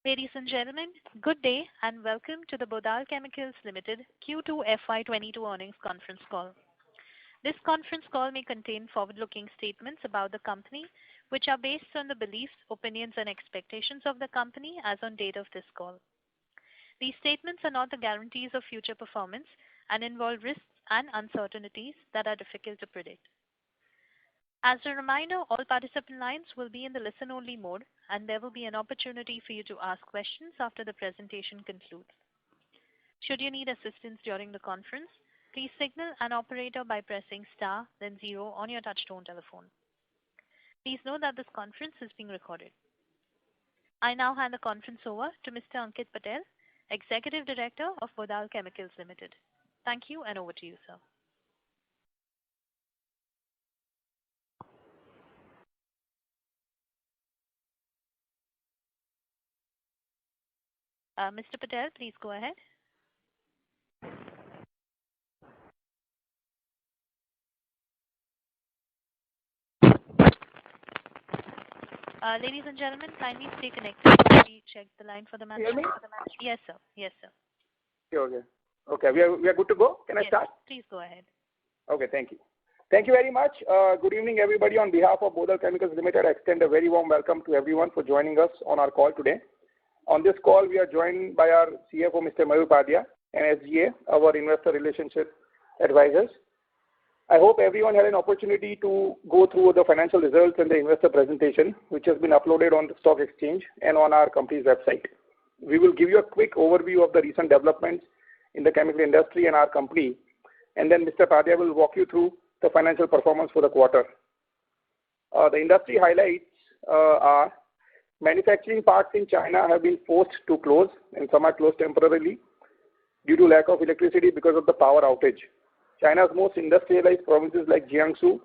Ladies and gentlemen, good day and welcome to the Bodal Chemicals Limited Q2 FY22 earnings conference call. This conference call may contain forward-looking statements about the company, which are based on the beliefs, opinions, and expectations of the company as on date of this call. These statements are not the guarantees of future performance and involve risks and uncertainties that are difficult to predict. As a reminder, all participant lines will be in the listen-only mode, and there will be an opportunity for you to ask questions after the presentation concludes. Should you need assistance during the conference, please signal an operator by pressing star then 0 on your touchtone telephone. Please note that this conference is being recorded. I now hand the conference over to Mr. Ankit Patel, Executive Director of Bodal Chemicals Limited. Thank you, and over to you, sir. Mr. Patel, please go ahead. Ladies and gentlemen, kindly stay connected while we check the line for the management. Hear me? Yes, sir. Yes, sir. Okay. We are good to go. Can I start? Please go ahead. Okay, thank you. Thank you very much. Good evening, everybody. On behalf of Bodal Chemicals Limited, I extend a very warm welcome to everyone for joining us on our call today. On this call, we are joined by our CFO, Mr. Mayur Upadhyay, and SGA, our investor relationship advisors. I hope everyone had an opportunity to go through the financial results and the investor presentation, which has been uploaded on the stock exchange and on our company's website. We will give you a quick overview of the recent developments in the chemical industry and our company, and then Mr. Upadhyay will walk you through the financial performance for the quarter. The industry highlights are manufacturing parks in China have been forced to close, and some are closed temporarily due to lack of electricity because of the power outage. China's most industrialized provinces like Jiangsu,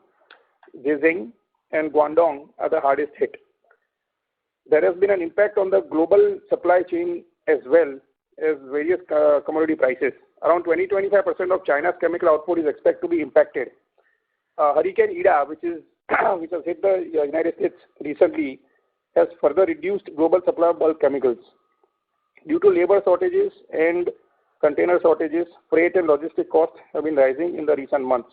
Zhejiang, and Guangdong are the hardest hit. There has been an impact on the global supply chain as well as various commodity prices. Around 20-25% of China's chemical output is expected to be impacted. Hurricane Ida, which has hit the United States recently, has further reduced global supply of bulk chemicals. Due to labor shortages and container shortages, freight and logistic costs have been rising in the recent months.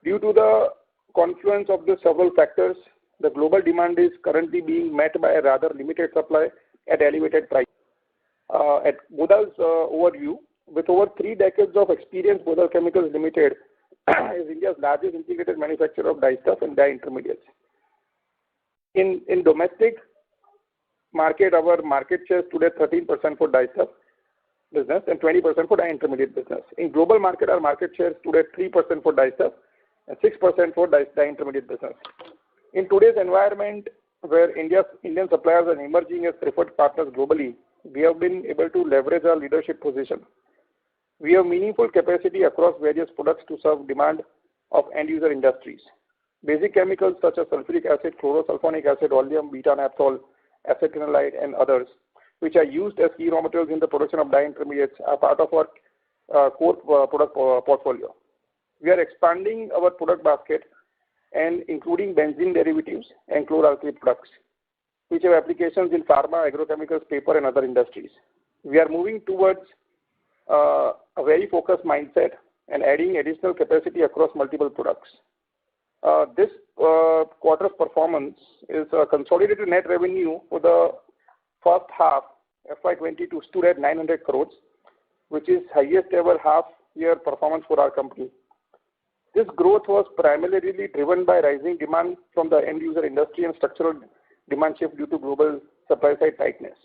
Due to the confluence of the several factors, the global demand is currently being met by a rather limited supply at elevated price. At Bodal's overview, with over 3 decades of experience, Bodal Chemicals Limited is India's largest integrated manufacturer of dyestuff and dye intermediates. In domestic market, our market share stood at 13% for dyestuff business and 20% for dye intermediate business. In global market, our market share stood at 3% for dyestuff and 6% for dye intermediate business. In today's environment, where Indian suppliers are emerging as preferred partners globally, we have been able to leverage our leadership position. We have meaningful capacity across various products to serve demand of end-user industries. Basic chemicals such as sulfuric acid, chlorosulfonic acid, oleum, beta-naphthol, acetonilide, and others, which are used as key raw materials in the production of dye intermediates, are part of our core product portfolio. We are expanding our product basket and including benzene derivatives and chloralkali products, which have applications in pharma, agrochemicals, paper, and other industries. We are moving towards a very focused mindset and adding additional capacity across multiple products. This quarter's performance is a consolidated net revenue for the first half FY22 stood at 900 crores, which is highest ever half-year performance for our company. This growth was primarily driven by rising demand from the end-user industry and structural demand shift due to global supply-side tightness.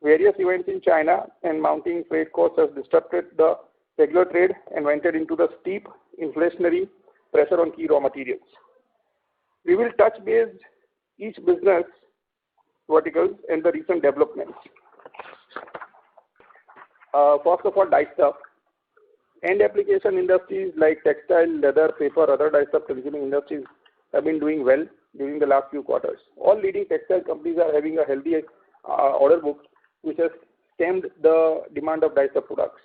Various events in China and mounting freight costs have disrupted the regular trade and entered into the steep inflationary pressure on key raw materials. We will touch base each business verticals and the recent developments. First of all, dyestuff. End application industries like textile, leather, paper, other dyestuff consuming industries have been doing well during the last few quarters. All leading textile companies are having a healthy order book, which has stemmed the demand of dyestuff products.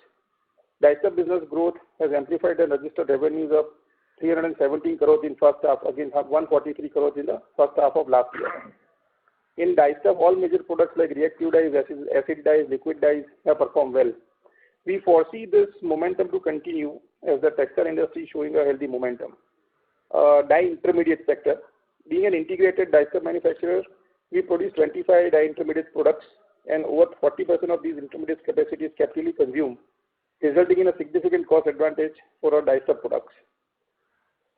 Dyestuff business growth has amplified and registered revenues of 317 crores in first half against 143 crores in the first half of last year. In dyestuff, all major products like reactive dyes, acid dyes, liquid dyes have performed well. We foresee this momentum to continue as the textile industry is showing a healthy momentum. Dye intermediate sector. Being an integrated dyestuff manufacturer, we produce 25 dye intermediate products, and over 40% of these intermediate capacity is captively consumed, resulting in a significant cost advantage for our dyestuff products.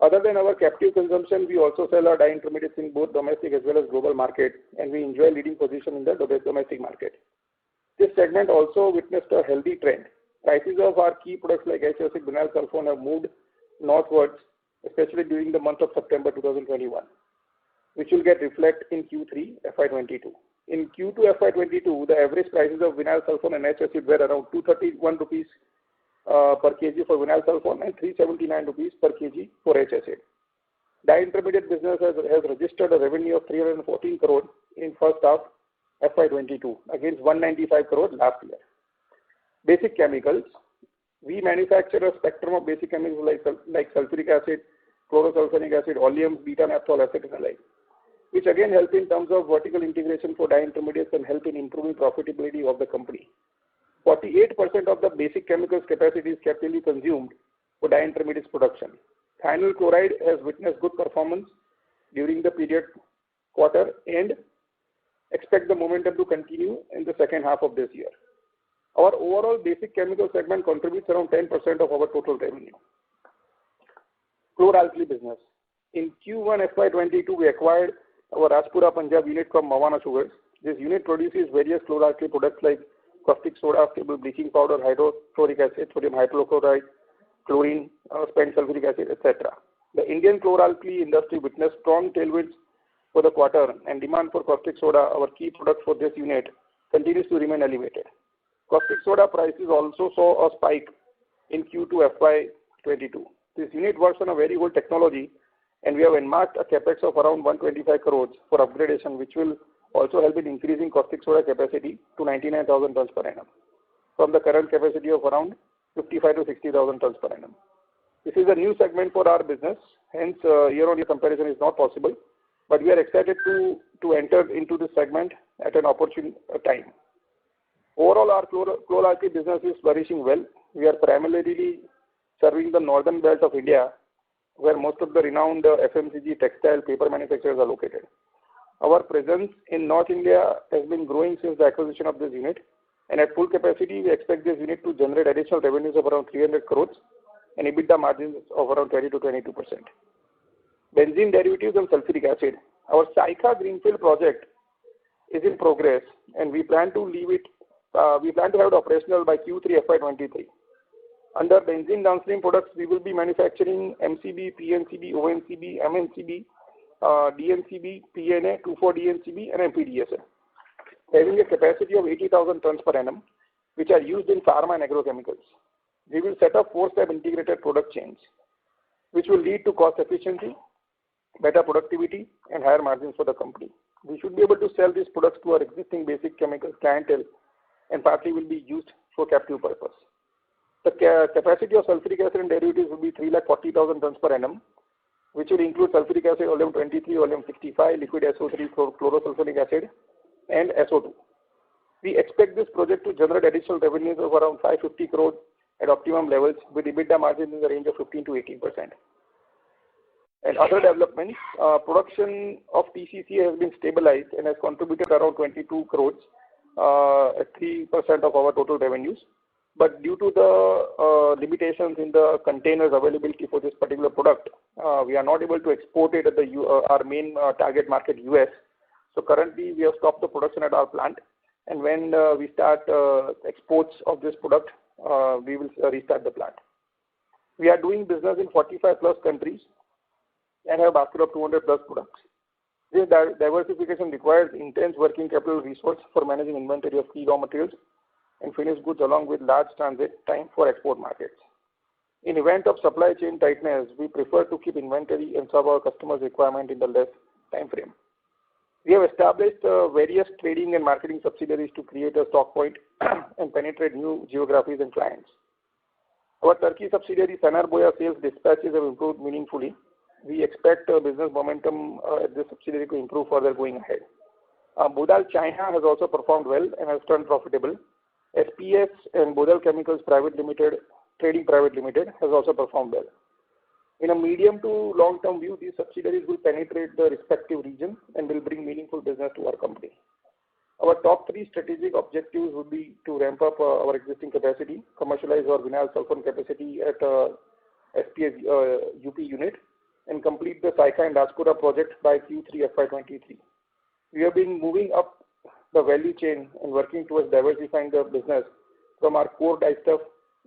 Other than our captive consumption, we also sell our dye intermediates in both domestic as well as global market, and we enjoy leading position in the domestic market. This segment also witnessed a healthy trend. Prices of our key products like HSC, vinyl sulfone have moved northwards, especially during the month of September 2021, which will get reflected in Q3 FY22. In Q2 FY22, the average prices of vinyl sulfone and HSC were around 231 rupees per kg for vinyl sulfone and 379 rupees per kg for HSA. Dye intermediate business has registered a revenue of 314 crore in first half FY22 against 195 crore last year. Basic chemicals. We manufacture a spectrum of basic chemicals like sulfuric acid, chlorosulfonic acid, oleum, beta-naphthol, acetonolide, which again help in terms of vertical integration for dye intermediates and help in improving profitability of the company. 48% of the basic chemicals capacity is captively consumed for dye intermediates production. Thionyl chloride has witnessed good performance during the period quarter and expect the momentum to continue in the second half of this year. Our overall basic chemical segment contributes around 10% of our total revenue. Chlor-alkali business. In Q1 FY22, we acquired our Rajpura Punjab unit from Mawana Sugars. This unit produces various chlor-alkali products like caustic soda, stable bleaching powder, hydrochloric acid, sodium hydrochloride, chlorine, spent sulfuric acid, etc. The Indian chlor-alkali industry witnessed strong tailwinds for the quarter, and demand for caustic soda, our key product for this unit, continues to remain elevated. Caustic soda prices also saw a spike in Q2 FY22. This unit works on a very old technology, and we have earmarked a capex of around 125 crores for upgradation, which will also help in increasing caustic soda capacity to 99,000 tons per annum from the current capacity of around 55 to 60,000 tons per annum. This is a new segment for our business, hence year-on-year comparison is not possible, but we are excited to enter into this segment at an opportune time. Overall, our chlor-alkali business is flourishing well. We are primarily serving the northern belt of India, where most of the renowned FMCG, textile, paper manufacturers are located. Our presence in North India has been growing since the acquisition of this unit, and at full capacity, we expect this unit to generate additional revenues of around 300 crores and EBITDA margins of around 20 to 22%. Benzene derivatives and sulfuric acid. Our Saikha Greenfield project is in progress, and we plan to have it operational by Q3 FY23. Under benzene downstream products, we will be manufacturing MCB, PNCB, ONCB, MNCB, DNCB, PNA, 2,4-DNCB, and MPDSA, having a capacity of 80,000 tons per annum, which are used in pharma and agrochemicals. We will set up 4-step integrated product chains, which will lead to cost efficiency, better productivity, and higher margins for the company. We should be able to sell these products to our existing basic chemicals clientele, and partly will be used for captive purpose. The capacity of sulfuric acid and derivatives will be 340,000 tons per annum, which will include sulfuric acid, oleum 23, oleum 65, liquid SO3, chlorosulfonic acid, and SO2. We expect this project to generate additional revenues of around 550 crores at optimum levels, with EBITDA margins in the range of 15 to 18%. And other developments, production of TCC has been stabilized and has contributed around 22 crores at 3% of our total revenues. But due to the limitations in the containers availability for this particular product, we are not able to export it at our main target market, US. So currently, we have stopped the production at our plant. And when we start exports of this product, we will restart the plant. We are doing business in 45 plus countries and have a basket of 200 plus products. This diversification requires intense working capital resource for managing inventory of key raw materials and finished goods, along with large transit time for export markets. In event of supply chain tightness, we prefer to keep inventory and serve our customers' requirement in the less time frame. We have established various trading and marketing subsidiaries to create a stock point and penetrate new geographies and clients. Our Turkey subsidiary, Sanar Boya sales dispatches have improved meaningfully. We expect business momentum at this subsidiary to improve further going ahead. Bodal China has also performed well and has turned profitable. SPS and Bodal Chemicals Private Limited, Trading Private Limited has also performed well. In a medium to long-term view, these subsidiaries will penetrate the respective region and will bring meaningful business to our company. Our top 3 strategic objectives would be to ramp up our existing capacity, commercialize our vinyl sulfone capacity at SPS UP unit, and complete the Saika and Rajpura project by Q3 FY23. We have been moving up the value chain and working towards diversifying the business from our core dyestuff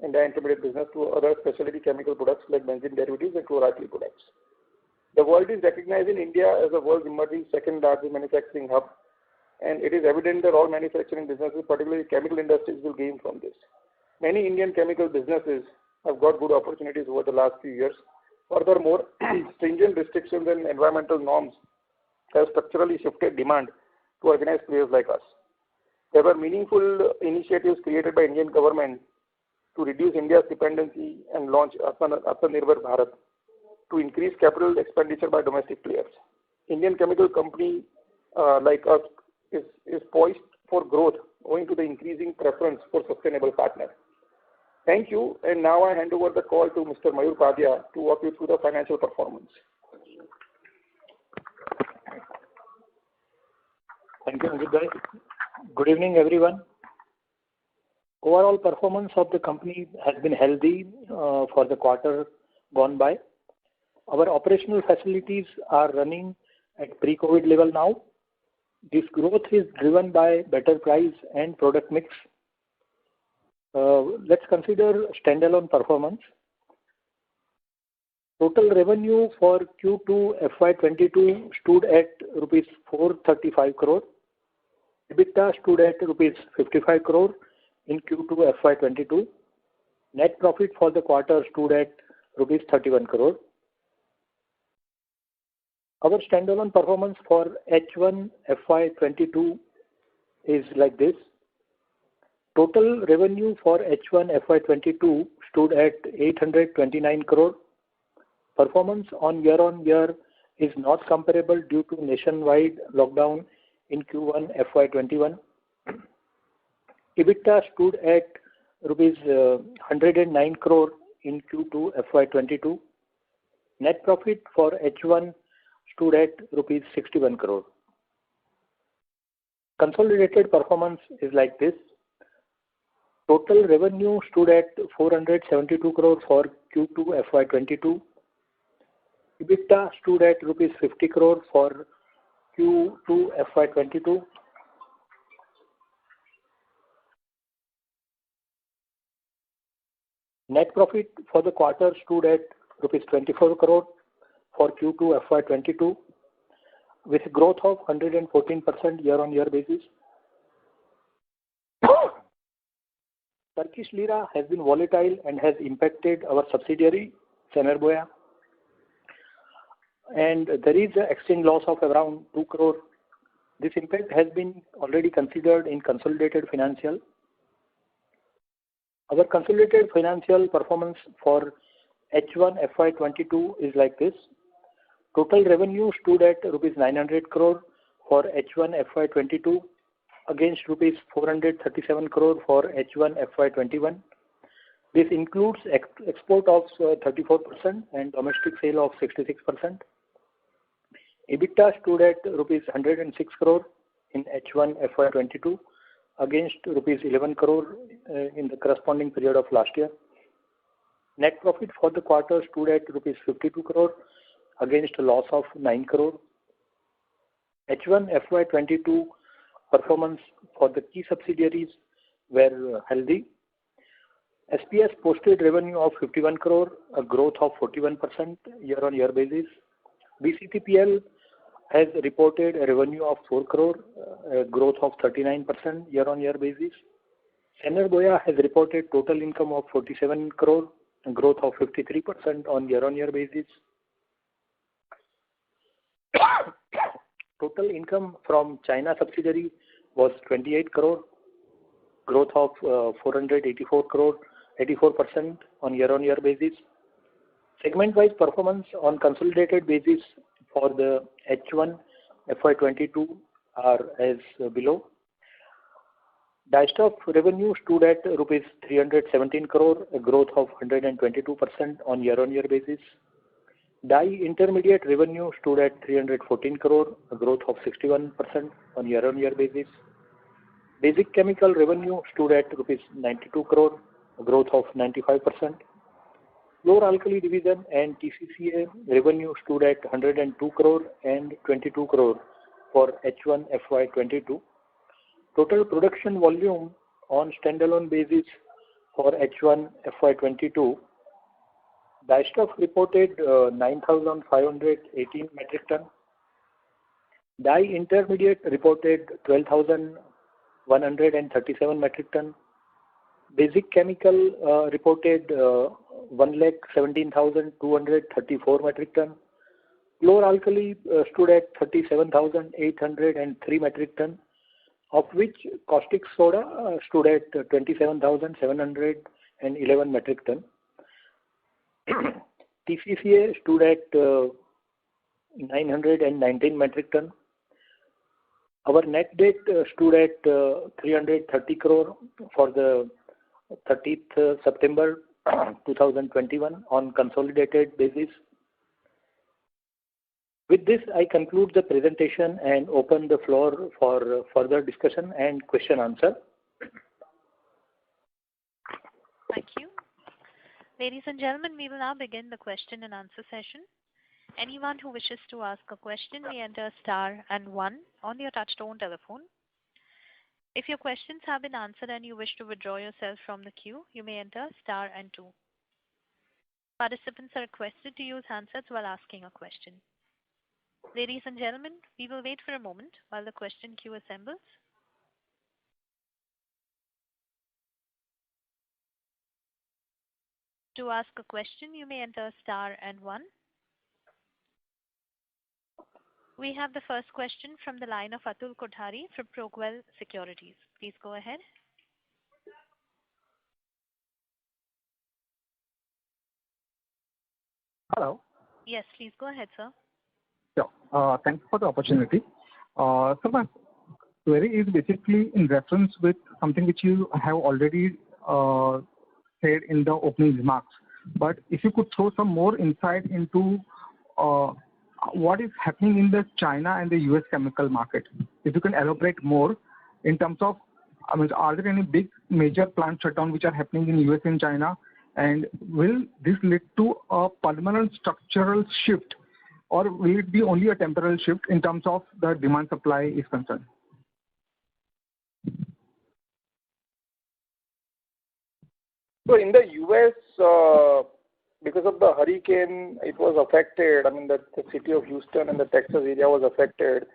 and dye intermediate business to other specialty chemical products like benzene derivatives and chlor-alkali products. The world is recognizing India as the world's emerging second largest manufacturing hub, and it is evident that all manufacturing businesses, particularly chemical industries, will gain from this. Many Indian chemical businesses have got good opportunities over the last few years. Furthermore, stringent restrictions and environmental norms have structurally shifted demand to organized players like us. There were meaningful initiatives created by Indian government to reduce India's dependency and launch Atmanirbhar Bharat to increase capital expenditure by domestic players. Indian chemical company like us is poised for growth owing to the increasing preference for sustainable partners. Thank you, and now I hand over the call to Mr. Mayur Padia to walk you through the financial performance. Thank you, Anjit. Good evening, everyone. Overall performance of the company has been healthy for the quarter gone by. Our operational facilities are running at pre-COVID level now. This growth is driven by better price and product mix. Let's consider standalone performance. Total revenue for Q2 FY22 stood at rupees 435 crore. EBITDA stood at rupees 55 crore in Q2 FY22. Net profit for the quarter stood at rupees 31 crore. Our standalone performance for H1 FY22 is like this. Total revenue for H1 FY22 stood at 829 crore. Performance on year is not comparable due to nationwide lockdown in Q1 FY21. EBITDA stood at rupees 109 crore in Q2 FY22. Net profit for H1 stood at rupees 61 crore. Consolidated performance is like this. Total revenue stood at 472 crore for Q2 FY22. EBITDA stood at rupees 50 crore for Q2 FY22. Net profit for the quarter stood at rupees 24 crore for Q2 FY22 with growth of 114% year-on-year basis. Turkish lira has been volatile and has impacted our subsidiary Semerboya, and there is an exchange loss of around 2 crore. This impact has been already considered in consolidated financial. Our consolidated financial performance for H1 FY22 is like this. Total revenue stood at rupees 900 crore for H1 FY22 against rupees 437 crore for H1 FY21. This includes export of 34% and domestic sale of 66%. EBITDA stood at rupees 106 crore in H1 FY22 against rupees 11 crore in the corresponding period of last year. Net profit for the quarter stood at rupees 52 crore against a loss of 9 crore. H1 FY22 performance for the key subsidiaries were healthy. SPS posted revenue of 51 crore, a growth of 41% year-on-year basis. BCTPL has reported a revenue of 4 crore, a growth of 39% year-on-year basis. Semerboya has reported total income of 47 crore, a growth of 53% on year-on-year basis. Total income from China subsidiary was 28 crore, growth of 484 crore, 84% on year-on-year basis. Segment-wise performance on consolidated basis for the H1 FY22 are as below. Die stock revenue stood at rupees 317 crore, a growth of 122% on year-on-year basis. Die intermediate revenue stood at 314 crore, a growth of 61% on year-on-year basis. Basic chemical revenue stood at rupees 92 crore, a growth of 95%. Chlor-alkali division and TCCA revenue stood at 102 crore and 22 crore for H1 FY22. Total production volume on standalone basis for H1 FY22, die stock reported 9,518 metric ton. Die intermediate reported 12,137 metric ton. Basic chemical reported 1,17,234 metric ton. Chlor-alkali stood at 37,803 metric ton, of which caustic soda stood at 27,711 metric ton. TCCA stood at 919 metric ton. Our net debt stood at 330 crore for the 30th September 2021 on consolidated basis. With this, I conclude the presentation and open the floor for further discussion and question answer. Thank you. Ladies and gentlemen, we will now begin the question and answer session. Anyone who wishes to ask a question may enter star and 1 on your touchtone telephone. If your questions have been answered and you wish to withdraw yourself from the queue, you may enter star and 2. Participants are requested to use handsets while asking a question. Ladies and gentlemen, we will wait for a moment while the question queue assembles. To ask a question, you may enter star and 1. We have the first question from the line of Atul Kothari from Progrwell Securities. Please go ahead. Hello. Yes, please go ahead, sir. Yeah, thanks for the opportunity. So my query is basically in reference with something which you have already said in the opening remarks. But if you could throw some more insight into what is happening in the China and the US chemical market. If you can elaborate more in terms of, are there any big major plant shutdown which are happening in US and China? And will this lead to a permanent structural shift, or will it be only a temporary shift in terms of the demand supply is concerned? So in the US, because of the hurricane, it was affected. The city of Houston and the Texas area was affected,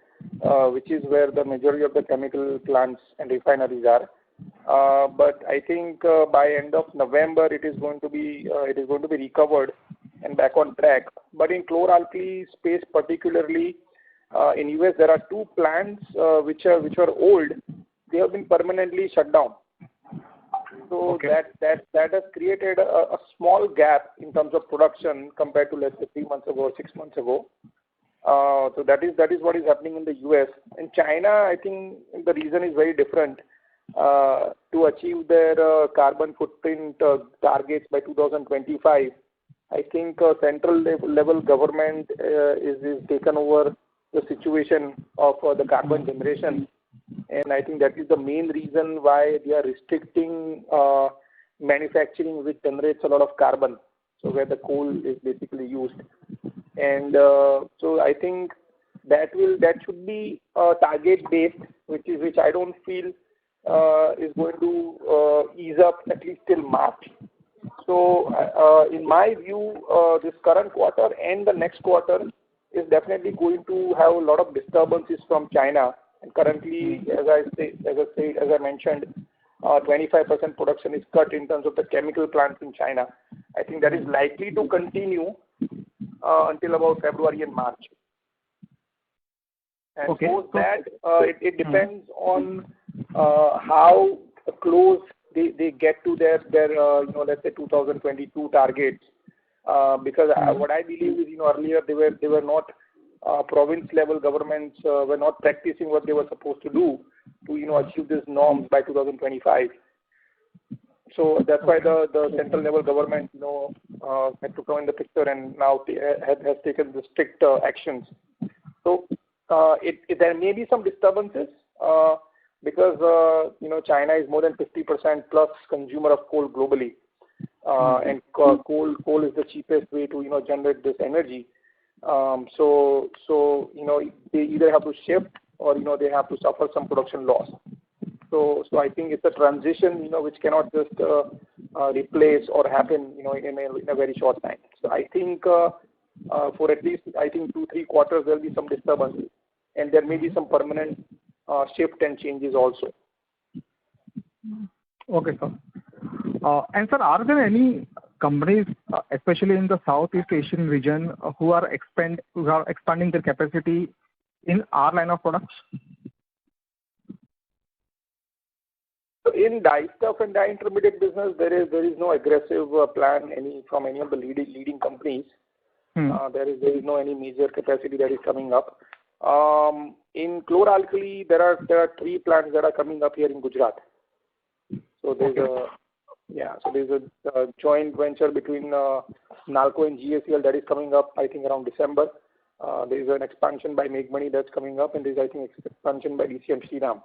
which is where the majority of the chemical plants and refineries are. But I think by end of November, it is going to be recovered and back on track. But in chlor-alkali space, particularly in US, there are 2 plants which are old. They have been permanently shut down. So okay. that has created a small gap in terms of production compared to, let's say, 3 months ago or 6 months ago. So that is what is happening in the US. In China, I think the reason is very different. To achieve their carbon footprint targets by 2025, I think central level government is taken over the situation of the carbon generation. And I think that is the main reason why they are restricting manufacturing which generates a lot of carbon, so where the coal is basically used. And so I think that should be target based, which I don't feel is going to ease up at least till March. So in my view, this current quarter and the next quarter is definitely going to have a lot of disturbances from China. And currently, as I mentioned, 25% production is cut in terms of the chemical plants in China. I think that is likely to continue until about February and March. And okay. Post that, it depends on how close they get to their let's say 2022 targets. Because what I believe is, earlier they were not province level governments were not practicing what they were supposed to do to achieve these norms by 2025. So that's why the central level government had to come in the picture, and now has taken the strict actions. So there may be some disturbances because China is more than 50% plus consumer of coal globally, and coal is the cheapest way to generate this energy. So they either have to shift or they have to suffer some production loss. So I think it's a transition which cannot just replace or happen in a very short time. So I think for at least 2-3 quarters there will be some disturbances, and there may be some permanent shift and changes also. Okay, sir. And sir, are there any companies, especially in the Southeast Asian region, who are expanding their capacity in our line of products? In dye stuff and dye intermediate business, there is no aggressive plan from any of the leading companies. There is no any major capacity that is coming up. In chlor-alkali, there are 3 plants that are coming up here in Gujarat. So there's a joint venture between Nalco and GACL that is coming up, I think, around December. There is an expansion by Meghmani that's coming up, and there is, I think, expansion by DCM Shriram.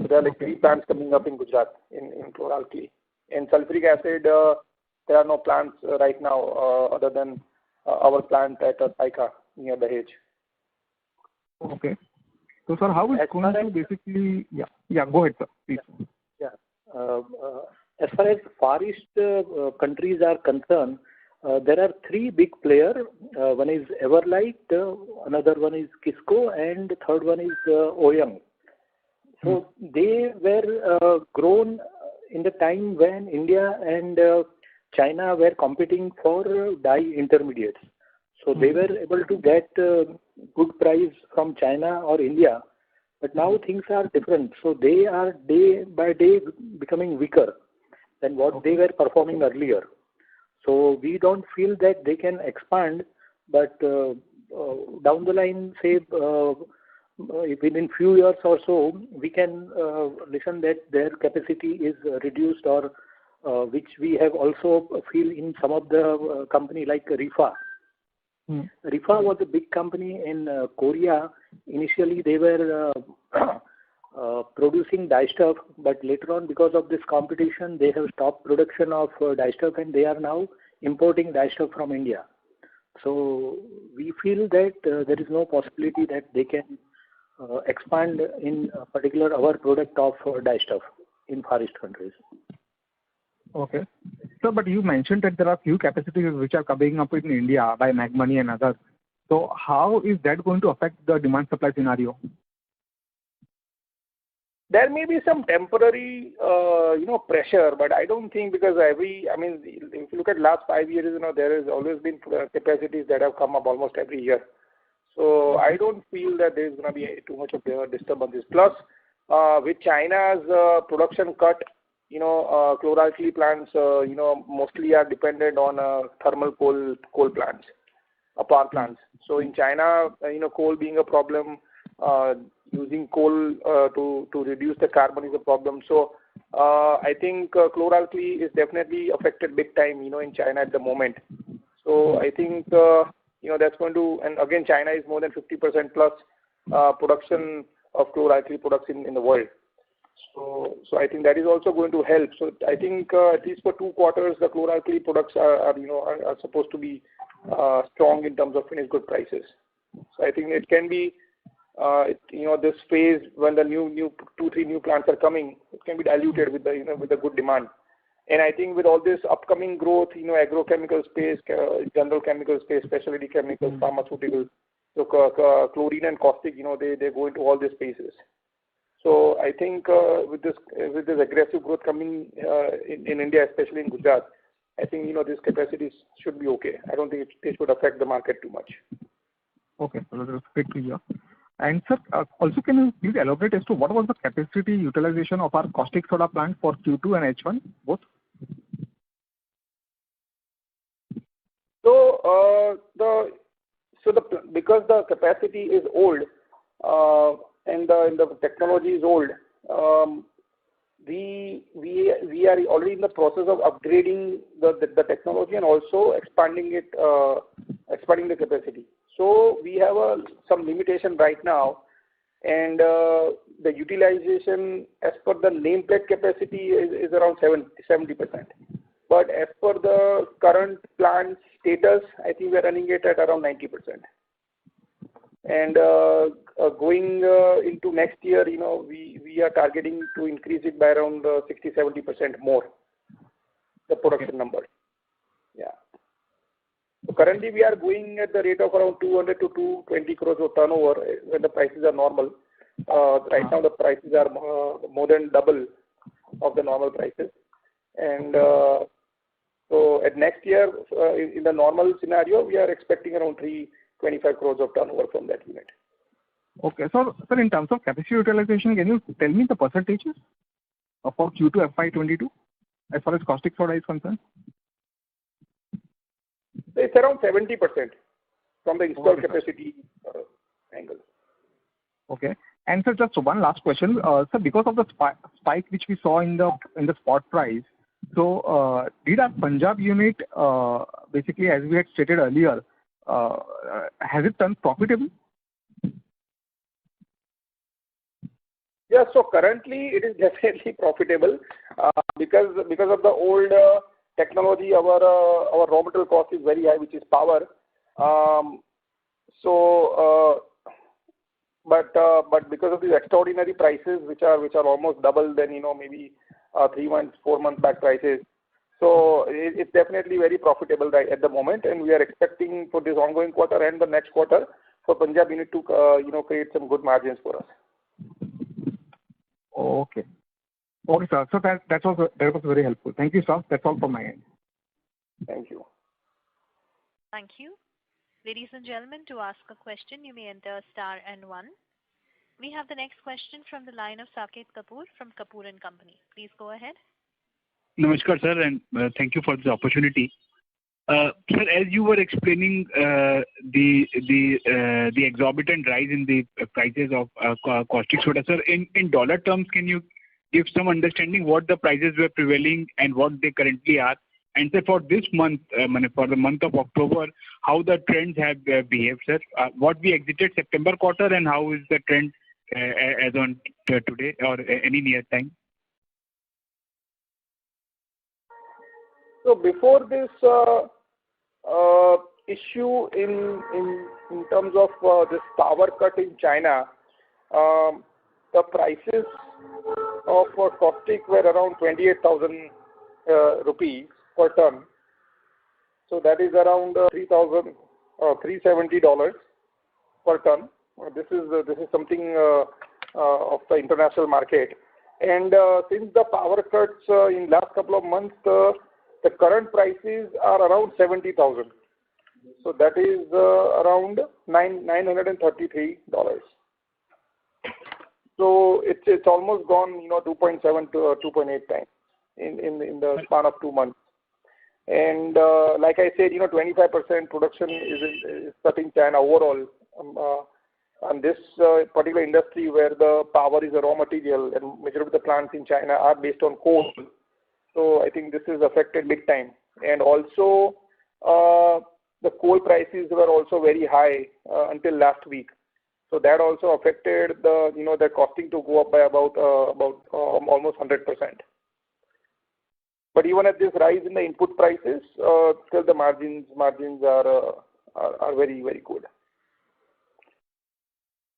So there are 3 plants coming up in Gujarat in chlor-alkali. In sulfuric acid, there are no plants right now other than our plant at Saika near Dahej. Okay. So, sir, how is it going to basically... Yeah, go ahead, sir, please. Yeah. As far as Far East countries are concerned, there are 3 big players. One is Everlight, another one is Kisco, and the third one is Oyoung. So they were grown in the time when India and China were competing for dye intermediates. So they were able to get good price from China or India. But now things are different. So they are day by day becoming weaker than what they were performing earlier. So we don't feel that they can expand, but down the line, say within few years or so, we can listen that their capacity is reduced, or which we have also feel in some of the company like Rifa. Rifa was a big company in Korea. Initially, they were producing dye stuff, but later on, because of this competition, they have stopped production of dye stuff, and they are now importing dye stuff from India. So we feel that there is no possibility that they can expand in particular our product of dye stuff in Far East countries. Okay. So, but you mentioned that there are few capacities which are coming up in India by Meghmani and others. So how is that going to affect the demand supply scenario? There may be some temporary, pressure, but I don't think, because if you look at last 5 years, there has always been capacities that have come up almost every year. So I don't feel that there is going to be too much of disturbances. Plus, with China's production cut, chlor-alkali plants, mostly are dependent on thermal coal plants, power plants. So in China, coal being a problem, using coal to reduce the carbon is a problem. So I think chlor-alkali is definitely affected big time, in China at the moment. So I think, that's going to, and again, China is more than 50% plus production of chlor-alkali products in the world. So I think that is also going to help. So I think at least for 2 quarters, the chlor-alkali products are supposed to be strong in terms of finished good prices. So I think it can be, this phase when the 2-3 new plants are coming, it can be diluted with the good demand. And I think with all this upcoming growth, agrochemical space, general chemical space, specialty chemicals, pharmaceuticals, so chlorine and caustic, they go into all these spaces. So I think with this aggressive growth coming in India, especially in Gujarat, I think these capacities should be okay. I don't think they should affect the market too much. Okay, so that's great to hear. And sir, also can you please elaborate as to what was the capacity utilization of our caustic soda plant for Q2 and H1 both? So the Because the capacity is old and the technology is old, we are already in the process of upgrading the technology and also expanding the capacity. So we have some limitation right now, and the utilization as per the nameplate capacity is around 70%. But as per the current plant status, I think we are running it at around 90%. And going into next year, we are targeting to increase it by around 60-70% more, the production numbers. Yeah. So currently, we are going at the rate of around 200 to 220 crores of turnover when the prices are normal. Right now, the prices are more than double of the normal prices. And so at next year, in the normal scenario, we are expecting around 325 crores of turnover from that unit. Okay. So, sir, in terms of capacity utilization, can you tell me the percentages for Q2 FY22 as far as caustic soda is concerned? It's around 70% from the installed capacity angle. Okay. And sir, just one last question. Sir, because of the spike which we saw in the spot price, so did our Punjab unit, basically as we had stated earlier, has it turned profitable? Yeah, so currently it is definitely profitable because of the old technology. Our raw material cost is very high, which is power. But because of these extraordinary prices, which are almost double than maybe 3 months, 4 months back prices, so it's definitely very profitable right at the moment, and we are expecting for this ongoing quarter and the next quarter for Punjab unit to create some good margins for us. Okay. Okay, sir. So that was very helpful. Thank you, sir. That's all from my end. Thank you. Thank you. Ladies and gentlemen, to ask a question, you may enter star and 1. We have the next question from the line of Saket Kapoor from Kapoor and Company. Please go ahead. Namaskar, sir, and thank you for this opportunity. Sir, as you were explaining the exorbitant rise in the prices of caustic soda, sir, in dollar terms, can you give some understanding what the prices were prevailing and what they currently are? And sir, for this month, for the month of October, how the trends have behaved, sir? What we exited September quarter and how is the trend as on today or any near time? So before this issue in terms of this power cut in China, the prices of caustic were around 28,000 rupees per ton. So that is around $370 per ton. This is something of the international market. And since the power cuts in last couple of months, the current prices are around 70,000. So that is around $933. So it's almost gone 2.7 to 2.8 times in the span of 2 months. And like I said, 25% production is cut in China overall. And this particular industry where the power is a raw material and majority of the plants in China are based on coal. So I think this is affected big time. And also the coal prices were also very high until last week. So that also affected the costing to go up by about almost 100%. But even at this rise in the input prices, still the margins are very, very good.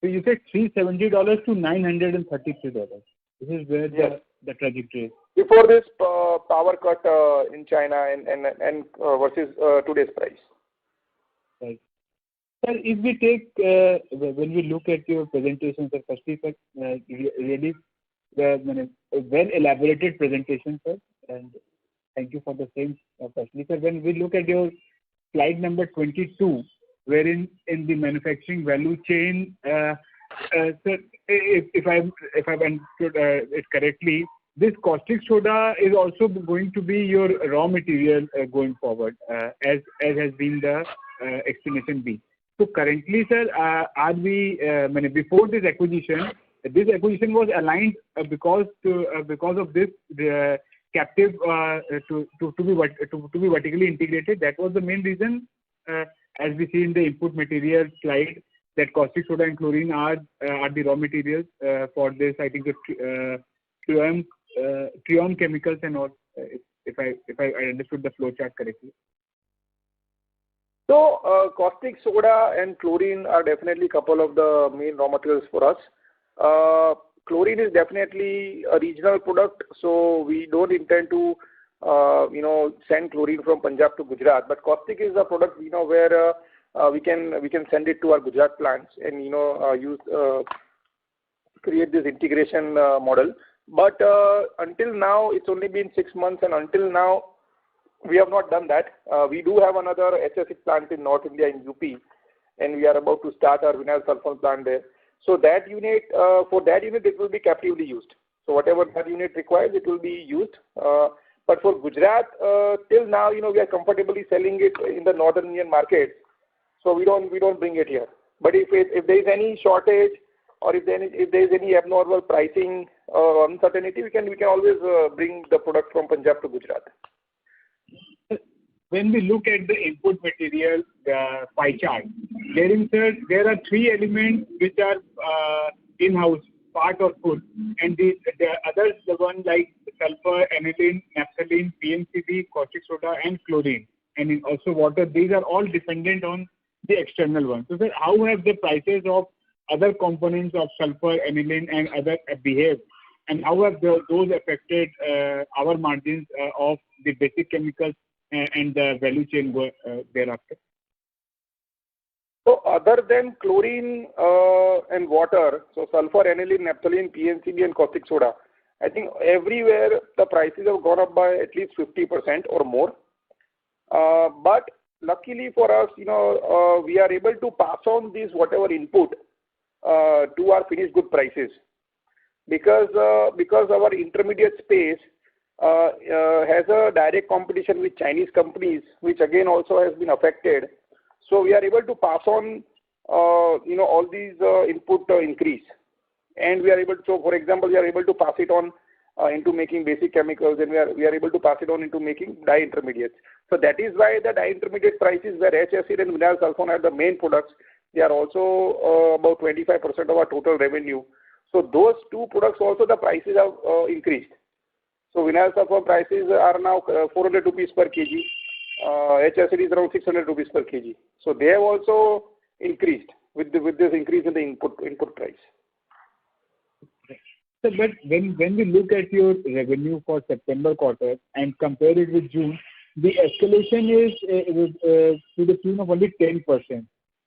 So you said $370 to $933. This is where the trajectory is. Before this power cut in China and versus today's price. Right. Sir, if we take when we look at your presentation, sir, firstly, sir, really well elaborated presentation, sir, and thank you for the same. Firstly, sir, when we look at your slide number 22, wherein in the manufacturing value chain, sir, if I've understood it correctly, this caustic soda is also going to be your raw material going forward, as has been the explanation be. So currently, sir, are we before this acquisition was aligned because of this captive to be vertically integrated. That was the main reason, as we see in the input material slide, that caustic soda and chlorine are the raw materials for this. I think the Triumph chemicals and all. If I understood the flow chart correctly. So caustic soda and chlorine are definitely a couple of the main raw materials for us. Chlorine is definitely a regional product, so we don't intend to send chlorine from Punjab to Gujarat. But caustic is a product where we can send it to our Gujarat plants and create this integration model. But until now, it's only been 6 months, and until now, we have not done that. We do have another HSC plant in North India in UP, and we are about to start our vinyl sulfone plant there. So that unit, it will be captively used. So whatever that unit requires, it will be used. But for Gujarat, till now, we are comfortably selling it in the northern Indian market. So we don't bring it here. But if there is any shortage, or if there is any abnormal pricing or uncertainty, we can always bring the product from Punjab to Gujarat. When we look at the input material pie chart, there are 3 elements which are in-house, part or full, and the others, the one like sulfur, aniline, naphthalene, PNCB, caustic soda, and chlorine, and also water. These are all dependent on the external one. So, sir, how have the prices of other components of sulfur, aniline, and other behaved, and how have those affected our margins of the basic chemicals and the value chain thereafter? So other than chlorine and water, so sulfur, aniline, naphthalene, PNCB, and caustic soda, I think everywhere the prices have gone up by at least 50% or more. But luckily for us, we are able to pass on these whatever input to our finished good prices, because our intermediate space has a direct competition with Chinese companies, which again also has been affected. So we are able to pass on, all these input increase, and we are able to. So, for example, we are able to pass it on into making basic chemicals, and we are able to pass it on into making dye intermediates. So that is why the dye intermediate prices, where H acid and vinyl sulfone are the main products, they are also about 25% of our total revenue. So those 2 products also the prices have increased. So vinyl sulfone prices are now 400 rupees per kg. H acid is around 600 rupees per kg. So they have also increased with this increase in the input price. So, but when we look at your revenue for September quarter and compare it with June, the escalation is to the tune of only 10%.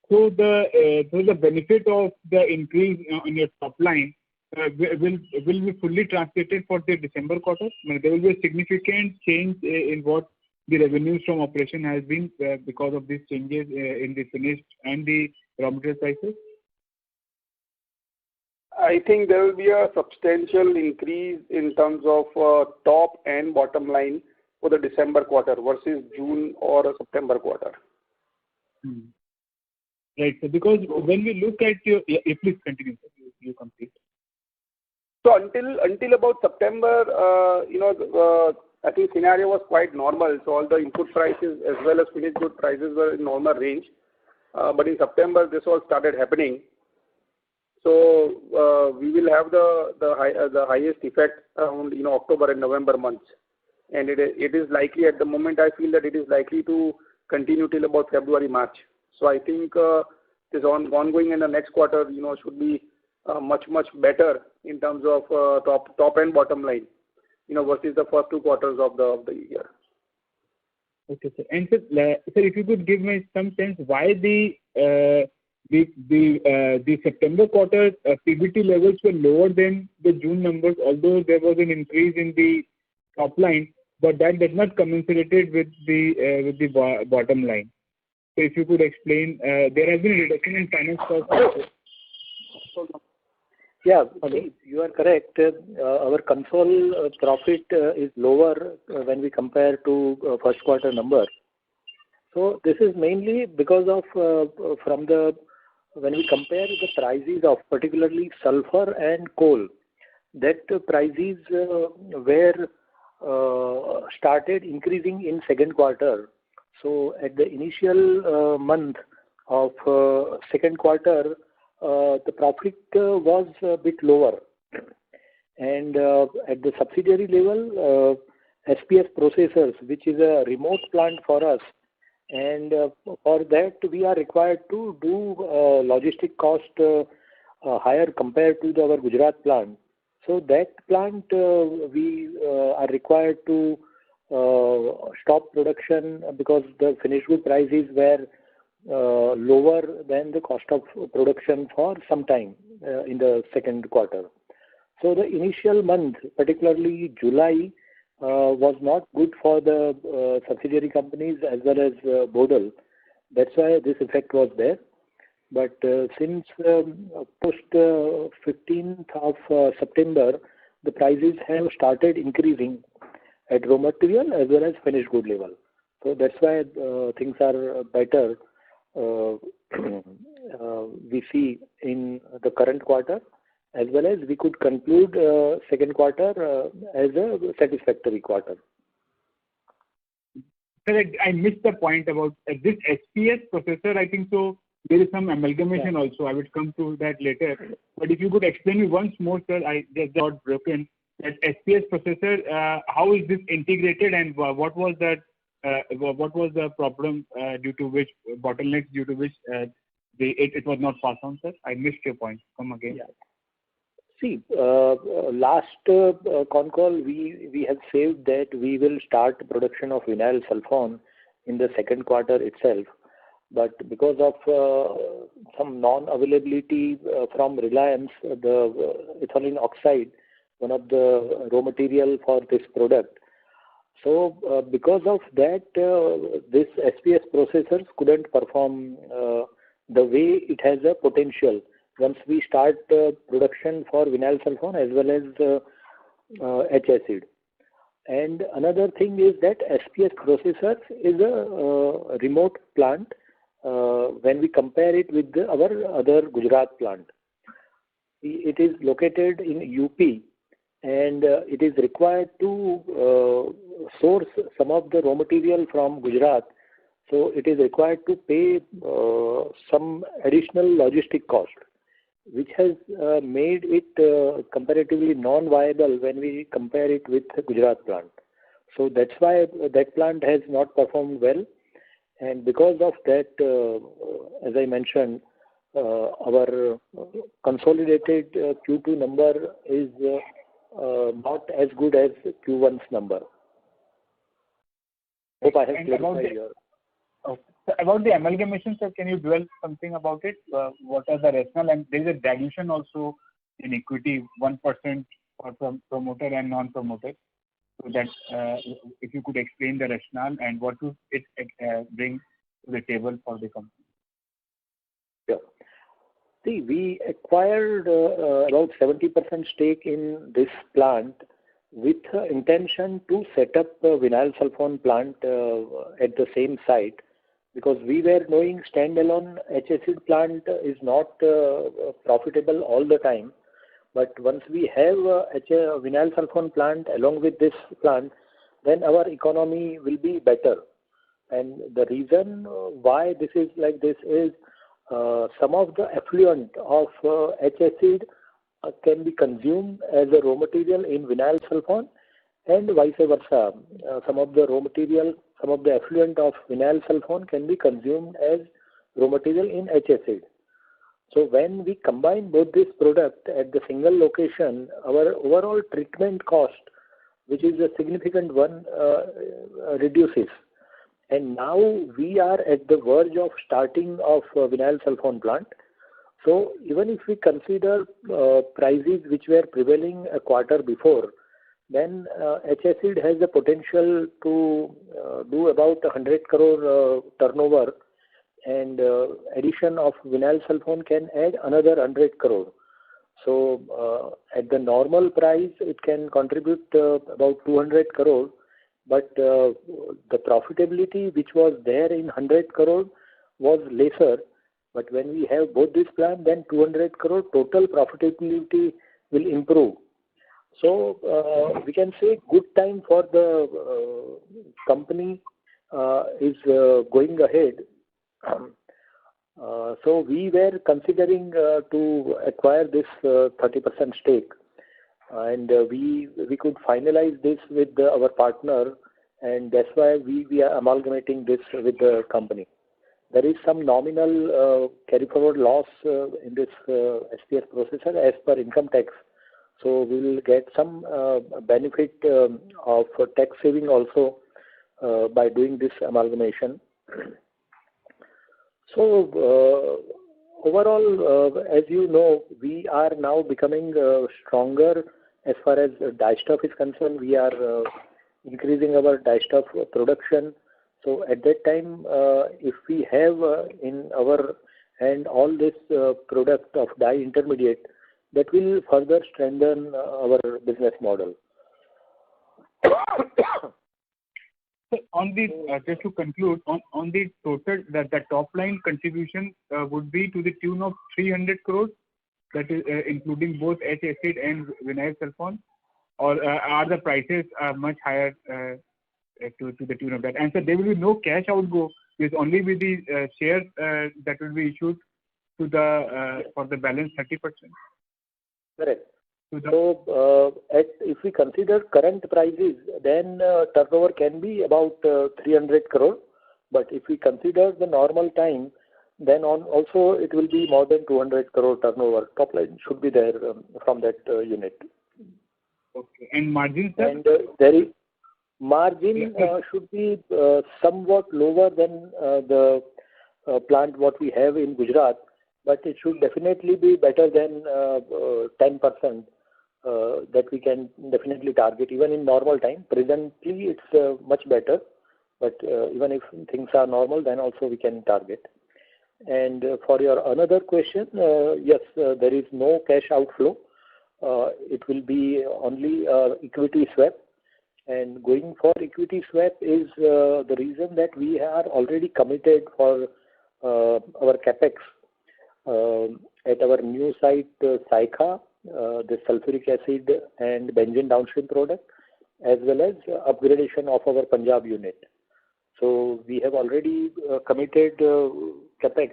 So the benefit of the increase in your top line will be fully translated for the December quarter. There will be a significant change in what the revenues from operation has been because of these changes in the finished and the raw material prices. I think there will be a substantial increase in terms of top and bottom line for the December quarter versus June or September quarter. Right. So because when we look at your, please continue. You complete. So until about September, I think scenario was quite normal. So all the input prices as well as finished good prices were in normal range. But in September, this all started happening. So we will have the highest effect around October and November months, and it is likely at the moment. I feel that it is likely to continue till about February, March. So I think this ongoing in the next quarter, should be much better in terms of top and bottom line, versus the first 2 quarters of the year. Okay, sir. And sir, if you could give me some sense why the September quarter PBT levels were lower than the June numbers, although there was an increase in the top line, but that did not commensurated with the bottom line. So if you could explain, there has been a reduction in finance costs. Yeah, you are correct. Our consolidated profit is lower when we compare to first quarter number. So this is mainly because of when we compare the prices of particularly sulfur and coal, that prices were started increasing in second quarter. So at the initial month of second quarter, the profit was a bit lower. And at the subsidiary level, SPS Processors, which is a remote plant for us, and for that we are required to do logistic cost higher compared to our Gujarat plant. So that plant we are required to stop production because the finished good prices were lower than the cost of production for some time in the second quarter. So the initial month, particularly July, was not good for the subsidiary companies as well as Bodal. That's why this effect was there. But since post 15th of September, the prices have started increasing at raw material as well as finished good level. So that's why things are better we see in the current quarter, as well as we could conclude second quarter as a satisfactory quarter. Sir, I missed the point about this SPS processor. I think so. There is some amalgamation also. I would come to that later. But if you could explain me once more, sir, I just got broken. That SPS processor, how is this integrated, and what was that? What was the problem due to which bottlenecks due to which it was not passed on, sir? I missed your point. Come again. Yeah. See, last con call we have said that we will start production of vinyl sulfone in the second quarter itself. But because of some non-availability from Reliance, the ethylene oxide, one of the raw material for this product. So because of that, this SPS processors couldn't perform the way it has a potential once we start production for vinyl sulfone as well as H-acid. And another thing is that SPS processors is a remote plant when we compare it with our other Gujarat plant. It is located in UP, and it is required to source some of the raw material from Gujarat. So it is required to pay some additional logistic cost, which has made it comparatively non-viable when we compare it with the Gujarat plant. So that's why that plant has not performed well. And because of that, as I mentioned, our consolidated Q2 number is not as good as Q1's number. Hope I have clarified your... About the amalgamation, sir, can you dwell something about it? What are the rationale? And there is a dilution also in equity, 1% for promoter and non-promoter. So that if you could explain the rationale and what would it bring to the table for the company. Yeah. See, we acquired about 70% stake in this plant with intention to set up a vinyl sulfone plant at the same site, because we were knowing standalone H-acid plant is not profitable all the time. But once we have a vinyl sulfone plant along with this plant, then our economy will be better. And the reason why this is like this is some of the effluent of H-acid can be consumed as a raw material in vinyl sulfone, and vice versa. Some of the raw material, some of the effluent of vinyl sulfone can be consumed as raw material in H-acid. So when we combine both this product at the single location, our overall treatment cost, which is a significant one, reduces. And now we are at the verge of starting of vinyl sulfone plant. So even if we consider prices which were prevailing a quarter before, then H-acid has the potential to do about 100 crore turnover, and addition of vinyl sulfone can add another 100 crore. So at the normal price, it can contribute about 200 crore. but the profitability which was there in 100 crore was lesser. But when we have both this plan, then 200 crore total profitability will improve. So we can say good time for the company is going ahead. So we were considering to acquire this 30% stake, and we could finalize this with our partner, and that's why we are amalgamating this with the company. There is some nominal carry forward loss in this SPS processor as per income tax. So we will get some benefit of tax saving also by doing this amalgamation. So overall, as you know, we are now becoming stronger as far as die stuff is concerned. We are increasing our die stuff production. So at that time, if we have in our hand all this product of die intermediate, that will further strengthen our business model. So on the just to conclude, on the total, the top line contribution would be to the tune of 300 crores, that is including both H-acid and vinyl sulfone, or are the prices much higher to the tune of that? And so there will be no cash outgo. It's only with the shares that will be issued to the for the balance 30%. Correct. So if we consider current prices, then turnover can be about 300 crore. But if we consider the normal time, then also it will be more than 200 crore turnover. Top line should be there from that unit. Okay. And margin, sir? And there is margin should be somewhat lower than the plant what we have in Gujarat, but it should definitely be better than 10%. That we can definitely target even in normal time. Presently, it's much better, but even if things are normal, then also we can target. And for your another question, yes, there is no cash outflow. It will be only equity swap. And going for equity swap is the reason that we are already committed for our capex at our new site, Saikha, the sulfuric acid and benzene downstream product, as well as upgradation of our Punjab unit. So we have already committed capex.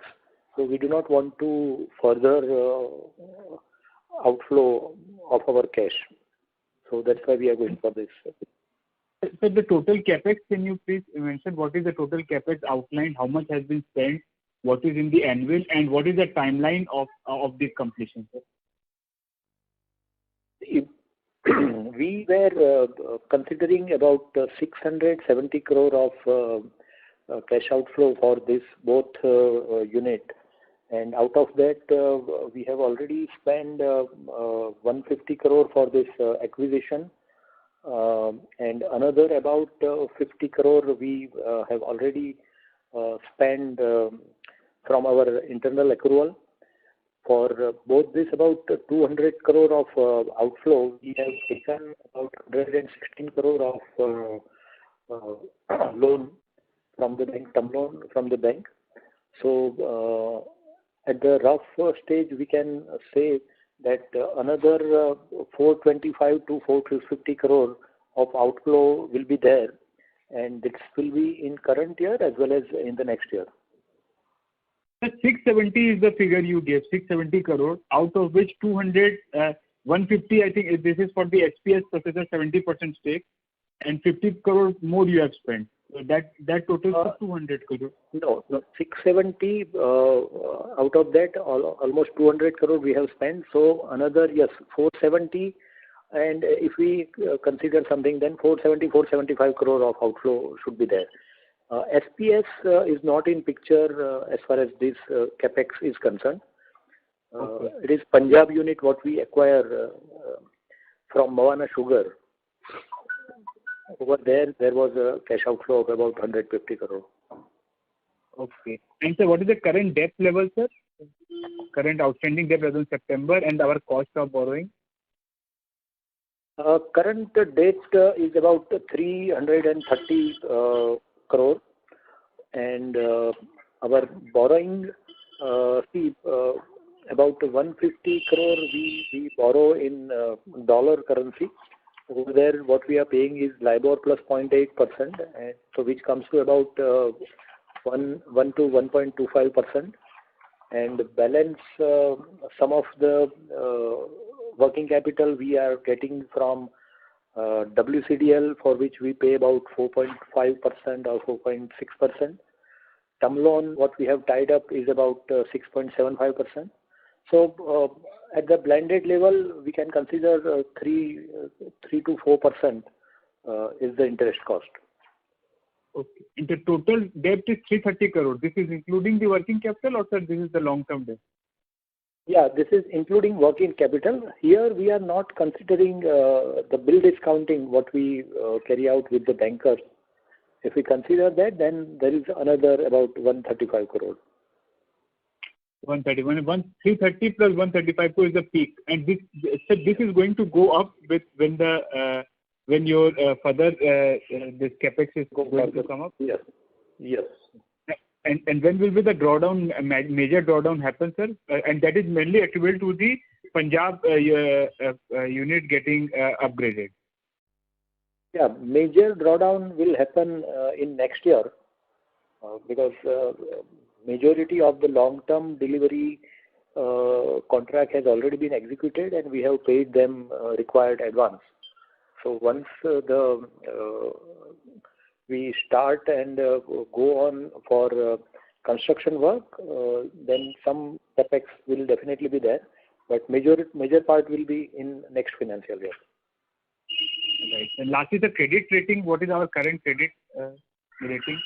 So we do not want to further outflow of our cash. So that's why we are going for this. So the total capex, can you please mention what is the total capex outlined? How much has been spent? What is in the annual, and what is the timeline of the completion, sir? We were considering about 670 crore of cash outflow for this both unit, and out of that we have already spent 150 crore for this acquisition, and another about 50 crore we have already spent from our internal accrual. For both this, about 200 crore of outflow, we have taken about 116 crore of loan from the bank, term loan from the bank. So at the rough stage, we can say that another 425 to 450 crore of outflow will be there, and this will be in current year as well as in the next year. 670 is the figure you gave, 670 crore, out of which 150, I think this is for the SPS processor 70% stake, and 50 crore more you have spent. So that totals to 200 crore. No, 670, out of that, almost 200 crore we have spent. So another, 470, and if we consider something, then 470, 475 crore of outflow should be there. SPS is not in picture as far as this capex is concerned. Okay. It is Punjab unit what we acquire from Mawana Sugar. Over there was a cash outflow of about 150 crore. Okay. And sir, what is the current debt level, sir? Current outstanding debt as in September, and our cost of borrowing? Current debt is about 330 crore, and our borrowing, about 150 crore we borrow in dollar currency. Over there, what we are paying is LIBOR plus 0.8%, and so which comes to about 1 to 1.25%. And balance, some of the working capital we are getting from WCDL, for which we pay about 4.5% or 4.6%. Term loan, what we have tied up is about 6.75%. So at the blended level, we can consider 3 to 4% is the interest cost. Okay. And the total debt is 330 crore. This is including the working capital, or sir, this is the long-term debt? Yeah, this is including working capital. Here we are not considering the bill discounting what we carry out with the bankers. If we consider that, then there is another about 135 crore. 131, 330 plus 135 crore is the peak, and this is going to go up with when your further this capex is going to come up. Yes. Yes. And when will be the drawdown, major drawdown happen, sir? And that is mainly attributable to the Punjab unit getting upgraded. Yeah, major drawdown will happen in next year because majority of the long-term delivery contract has already been executed, and we have paid them required advance. So once we start and go on for construction work, then some capex will definitely be there, but major part will be in next financial year. Right. And lastly, the credit rating. What is our current credit rating?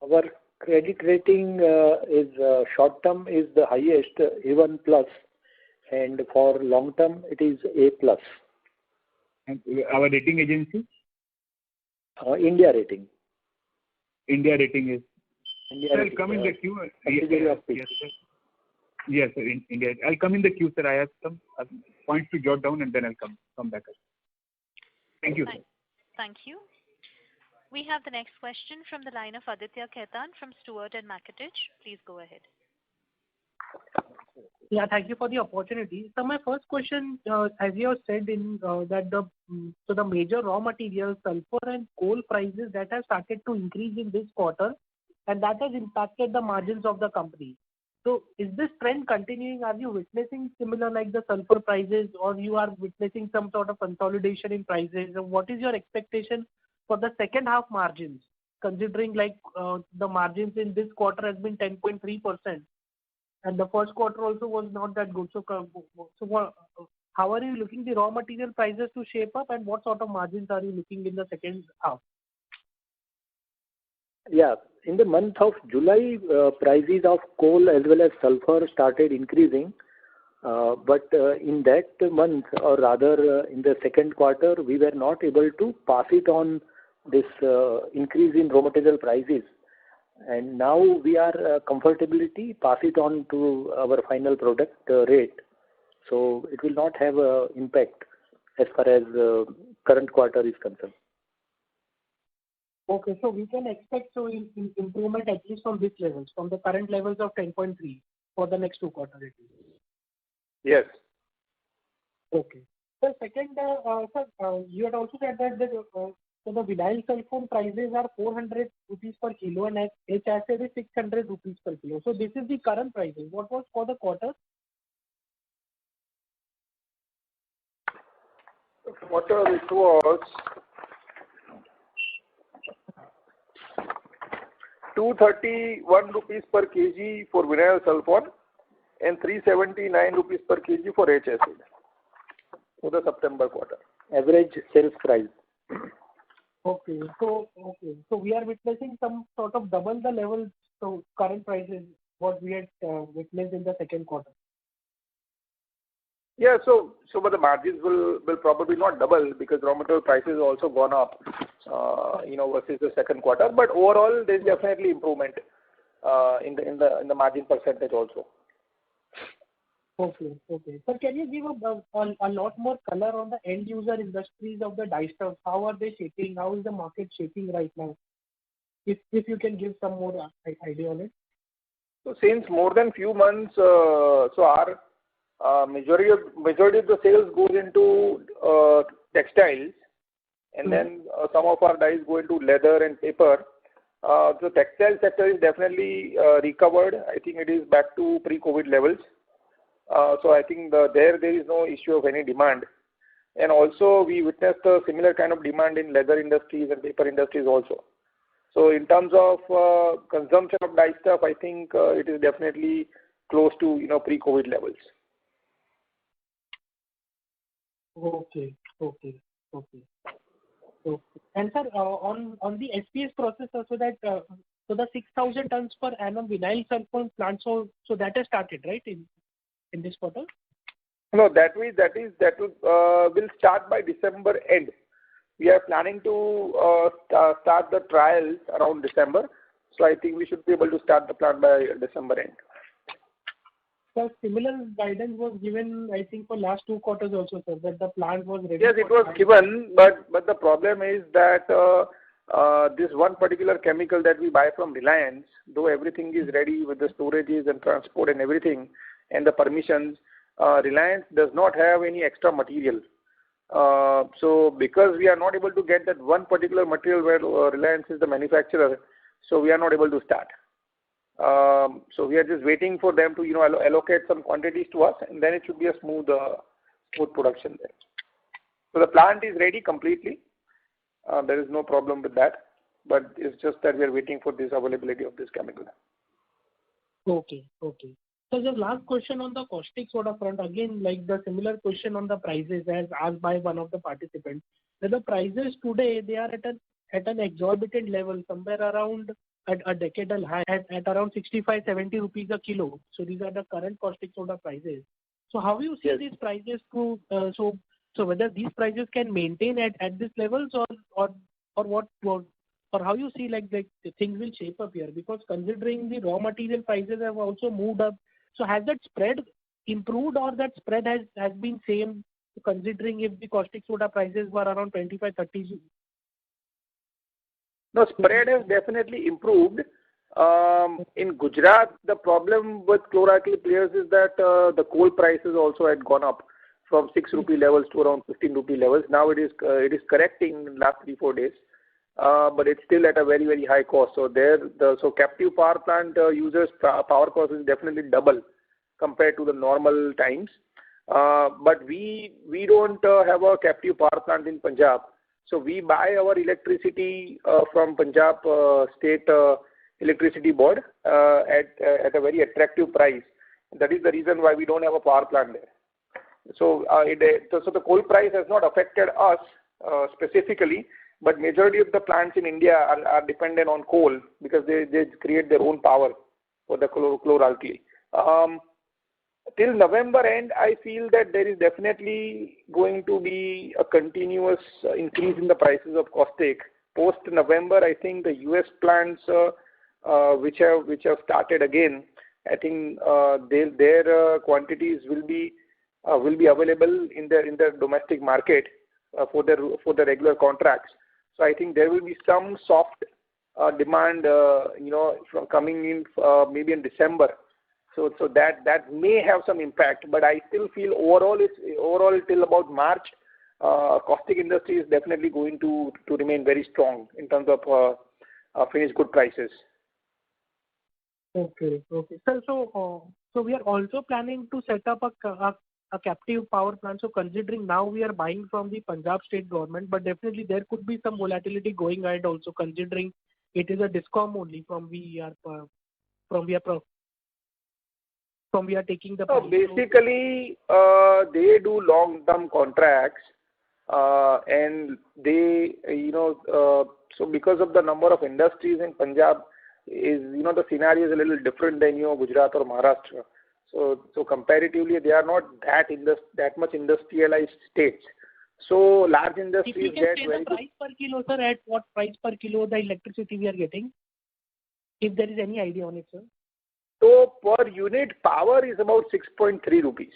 Our credit rating is short term is the highest, A1 plus, and for long term it is A plus. And our rating agency? India rating. India rating is. India Sir, rating, I'll come in the queue. Yes, sir. Yes, sir. In India, I'll come in the queue, sir. I have some points to jot down, and then I'll come back. Thank you, sir. Thank you. We have the next question from the line of Aditya Khetan from Stewart and Mackertich. Please go ahead. Yeah, thank you for the opportunity. So my first question, as you have said in that the major raw materials, sulfur and coal prices that have started to increase in this quarter, and that has impacted the margins of the company. So is this trend continuing? Are you witnessing similar like the sulfur prices, or you are witnessing some sort of consolidation in prices? And what is your expectation for the second half margins, considering like the margins in this quarter has been 10.3%, and the first quarter also was not that good. So how are you looking the raw material prices to shape up, and what sort of margins are you looking in the second half? Yeah, in the month of July, prices of coal as well as sulfur started increasing. But in that month, or rather in the second quarter, we were not able to pass it on this increase in raw material prices. And now we are comfortability pass it on to our final product rate. So it will not have an impact as far as current quarter is concerned. Okay, so we can expect improvement at least from these levels, from the current levels of 10.3 for the next 2 quarters at least. Yes. Okay. So second, sir, you had also said that the vinyl sulfone prices are 400 rupees per kilo and H-acid is 600 rupees per kilo. So this is the current prices. What was for the quarter? Quarter it was 231 rupees per kg for vinyl sulfone and 379 rupees per kg for H-acid for the September quarter. Average sales price. Okay. So we are witnessing some sort of double the level, so current prices what we had witnessed in the second quarter. Yeah, so but the margins will probably not double because raw material prices also gone up, versus the second quarter. But overall, there's definitely improvement in the margin percentage also. Okay. Sir, can you give a lot more color on the end user industries of the dyestuffs? How are they shaping? How is the market shaping right now? If you can give some more idea on it. So since more than few months, so our majority of the sales goes into textiles, and then some of our dyes go into leather and paper. The textile sector is definitely recovered. I think it is back to pre-COVID levels. So I think there is no issue of any demand. And also we witnessed a similar kind of demand in leather industries and paper industries also. So in terms of consumption of dye stuff, I think it is definitely close to pre-COVID levels. Okay. And sir, on the SPS process also that so the 6,000 tons per annum vinyl sulfone plant, so that has started, right, in this quarter? No, that will start by December end. We are planning to start the trials around December, so I think we should be able to start the plant by December end. So similar guidance was given, I think, for last 2 quarters also, sir, that the plant was ready. Yes, it was given, but the problem is that this one particular chemical that we buy from Reliance, though everything is ready with the storages and transport and everything and the permissions, Reliance does not have any extra material. So because we are not able to get that one particular material where Reliance is the manufacturer, so we are not able to start. So we are just waiting for them to allocate some quantities to us, and then it should be a smooth production there. So the plant is ready completely. There is no problem with that, but it's just that we are waiting for this availability of this chemical. Okay. So the last question on the caustic soda front, again, like the similar question on the prices as asked by one of the participants. That the prices today, they are at an exorbitant level, somewhere around at a decadal high, at around 65-70 rupees a kilo. So these are the current caustic soda prices. So how do you see these prices to so whether these prices can maintain at these levels or what, or how you see like things will shape up here, because considering the raw material prices have also moved up. So has that spread improved, or that spread has been same, considering if the caustic soda prices were around 25-30? No, spread has definitely improved. In Gujarat, the problem with chlor-alkali players is that the coal prices also had gone up from 6 rupee levels to around 15 rupee levels. Now it is correcting in last 3-4 days, but it's still at a very, very high cost. So captive power plant users' power cost is definitely double compared to the normal times. But we don't have a captive power plant in Punjab. So we buy our electricity from Punjab State Electricity Board at a very attractive price. That is the reason why we don't have a power plant there. So the coal price has not affected us specifically, but majority of the plants in India are dependent on coal because they create their own power for the chlor-alkali. Till November end, I feel that there is definitely going to be a continuous increase in the prices of caustic. Post November, I think the US plants which have started again, I think their quantities will be available in their domestic market for the regular contracts. So I think there will be some soft demand, from coming in maybe in December. So that may have some impact, but I still feel overall till about March, caustic industry is definitely going to remain very strong in terms of finished good prices. Okay. Sir, so we are also planning to set up a captive power plant. So considering now we are buying from the Punjab state government, but definitely there could be some volatility going ahead also, considering it is a DISCOM only from we are taking the. So basically, they do long-term contracts, and they, so because of the number of industries in Punjab, the scenario is a little different than Gujarat or Maharashtra. So comparatively, they are not that much industrialized states. So large industries get very. If you can say the price per kilo, sir, at what price per kilo the electricity we are getting, if there is any idea on it, sir. So per unit power is about 6.3 rupees.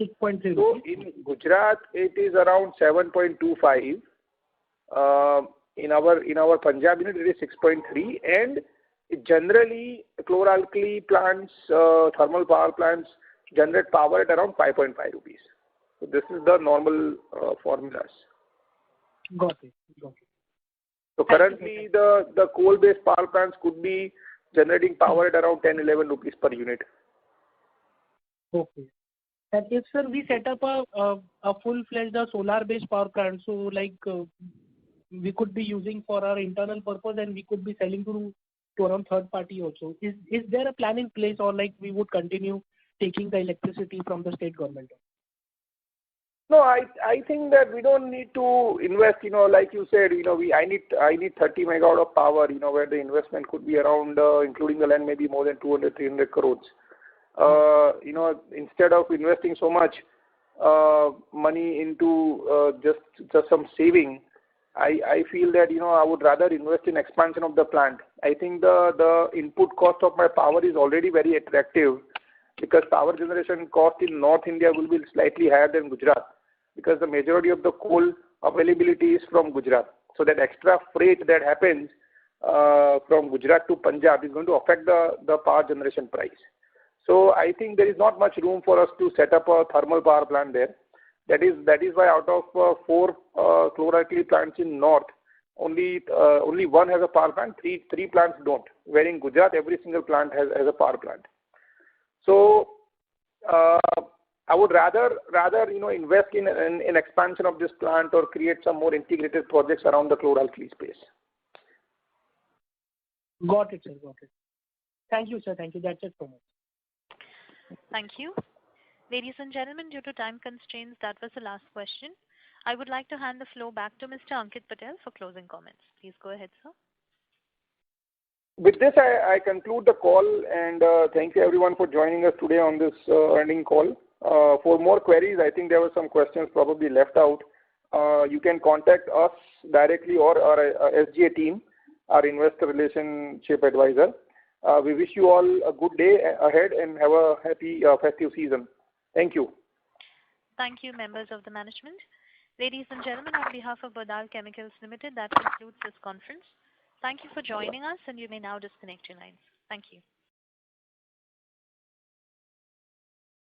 6.3 So rupees. in Gujarat it is around 7.25. In our Punjab unit it is 6.3, and generally chloralkali plants, thermal power plants generate power at around 5.5 rupees. So this is the normal formulas. Got it. So currently the coal-based power plants could be generating power at around 10-11 rupees per unit. Okay. And if, sir, we set up a full-fledged solar-based power plant, so like we could be using for our internal purpose and we could be selling to around third party also. Is there a plan in place, or like we would continue taking the electricity from the state government? No, I think that we don't need to invest, like you said, I need 30 megawatt of power, where the investment could be around, including the land, maybe more than 200-300 crores. Instead of investing so much money into just some saving, I feel that, I would rather invest in expansion of the plant. I think the input cost of my power is already very attractive, because power generation cost in North India will be slightly higher than Gujarat, because the majority of the coal availability is from Gujarat. So that extra freight that happens from Gujarat to Punjab is going to affect the power generation price. So I think there is not much room for us to set up a thermal power plant there. That is why out of 4 chloralkali plants in North, only one has a power plant, three plants don't. Where in Gujarat, every single plant has a power plant. So I would rather invest in expansion of this plant or create some more integrated projects around the chloralkali space. Got it, sir. Got it. Thank you, sir. Thank you. That's it from us. Thank you. Ladies and gentlemen, due to time constraints, that was the last question. I would like to hand the floor back to Mr. Ankit Patel for closing comments. Please go ahead, sir. With this, I conclude the call, and thank you everyone for joining us today on this earning call. For more queries, I think there were some questions probably left out. You can contact us directly or our SGA team, our investor relationship advisor. We wish you all a good day ahead and have a happy festive season. Thank you. Thank you, members of the management. Ladies and gentlemen, on behalf of Bodal Chemicals Limited, that concludes this conference. Thank you for joining us, and you may now disconnect your lines. Thank you.